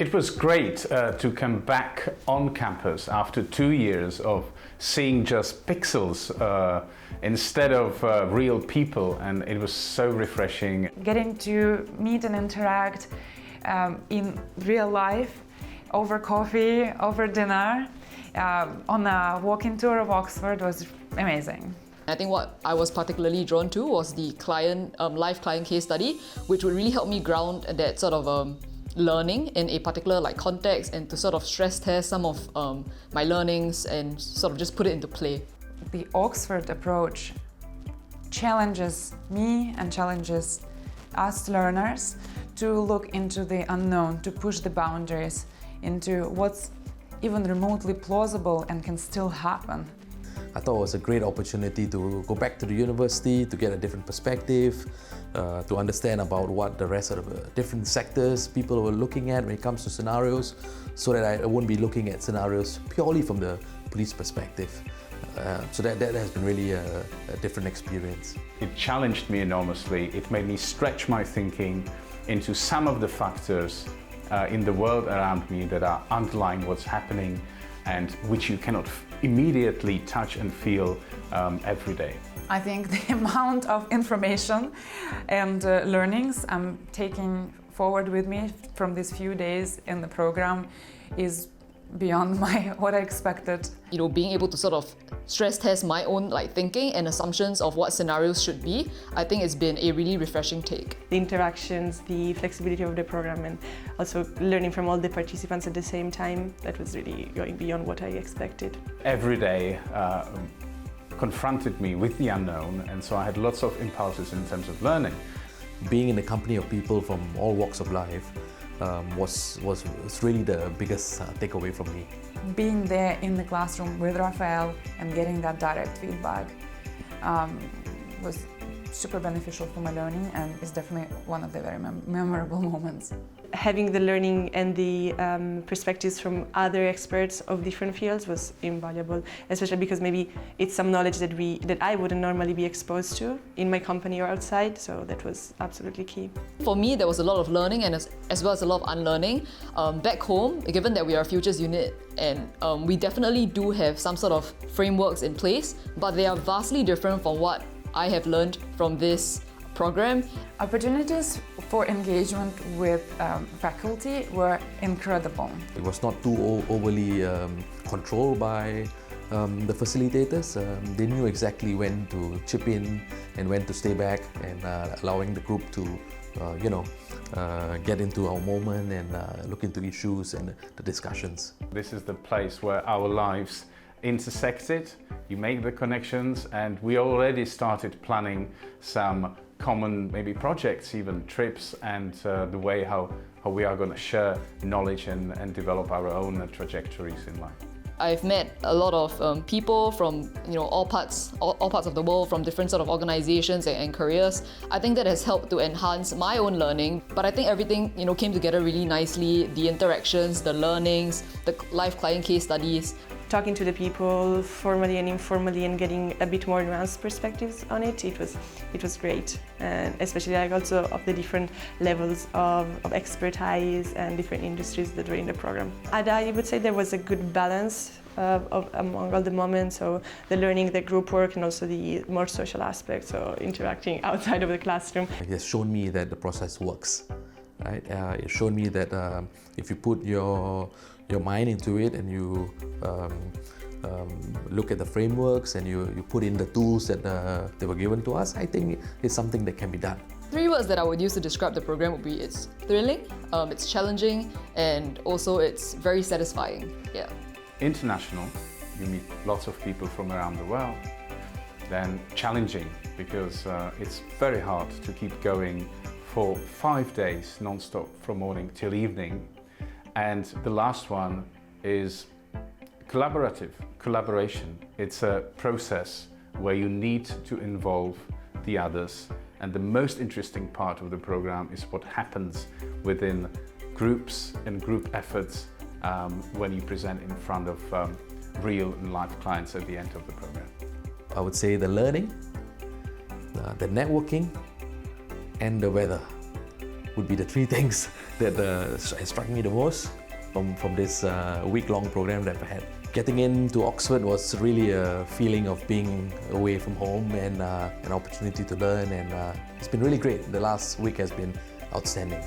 It was great to come back on campus after 2 years of seeing just pixels instead of real people, and it was so refreshing. Getting to meet and interact in real life, over coffee, over dinner, on a walking tour of Oxford was amazing. I think what I was particularly drawn to was the live client case study, which would really help me ground that sort of learning in a particular context, and to sort of stress test some of my learnings and sort of just put it into play. The Oxford approach challenges me and challenges us learners to look into the unknown, to push the boundaries into what's even remotely plausible and can still happen. I thought it was a great opportunity to go back to the university, to get a different perspective, to understand about what the rest of the different sectors people were looking at when it comes to scenarios, so that I won't be looking at scenarios purely from the police perspective. So that has been really a different experience. It challenged me enormously. It made me stretch my thinking into some of the factors in the world around me that are underlying what's happening and which you cannot immediately touch and feel every day. I think the amount of information and learnings I'm taking forward with me from these few days in the program is beyond what I expected. Being able to sort of stress test my own thinking and assumptions of what scenarios should be, I think it's been a really refreshing take. The interactions, the flexibility of the program, and also learning from all the participants at the same time, that was really going beyond what I expected. Every day confronted me with the unknown, and so I had lots of impulses in terms of learning. Being in the company of people from all walks of life was really the biggest takeaway from me. Being there in the classroom with Rafael and getting that direct feedback was super beneficial for my learning, and is definitely one of the very memorable moments. Having the learning and the perspectives from other experts of different fields was invaluable, especially because maybe it's some knowledge that I wouldn't normally be exposed to in my company or outside, so that was absolutely key. For me, there was a lot of learning and as well as a lot of unlearning. Back home, given that we are a futures unit, and we definitely do have some sort of frameworks in place, but they are vastly different from what I have learned from this program. Opportunities for engagement with faculty were incredible. It was not too overly controlled by the facilitators. They knew exactly when to chip in and when to stay back, and allowing the group to get into our moment and look into issues and the discussions. This is the place where our lives intersected. You make the connections, and we already started planning some common projects, even trips, and the way how we are going to share knowledge and develop our own trajectories in life. I've met a lot of people from all parts of the world, from different sort of organizations and careers. I think that has helped to enhance my own learning, but I think everything came together really nicely. The interactions, the learnings, the live client case studies. Talking to the people formally and informally and getting a bit more nuanced perspectives on it, it was great, and especially also of the different levels of expertise and different industries that were in the program. And I would say there was a good balance among all the moments, so the learning, the group work, and also the more social aspects, so interacting outside of the classroom. It has shown me that the process works. Right? It showed me that if you put your mind into it and you look at the frameworks and you put in the tools that they were given to us, I think it's something that can be done. 3 words that I would use to describe the program would be: it's thrilling, it's challenging, and also it's very satisfying. Yeah. International, you meet lots of people from around the world. Then challenging, because it's very hard to keep going for 5 days non-stop from morning till evening. And the last one is collaboration. It's a process where you need to involve the others, and the most interesting part of the program is what happens within groups and group efforts when you present in front of real and live clients at the end of the program. I would say the learning, the networking, and the weather. would be the three things that has struck me the most from this week-long program that I had. Getting into Oxford was really a feeling of being away from home and an opportunity to learn, and it's been really great. The last week has been outstanding.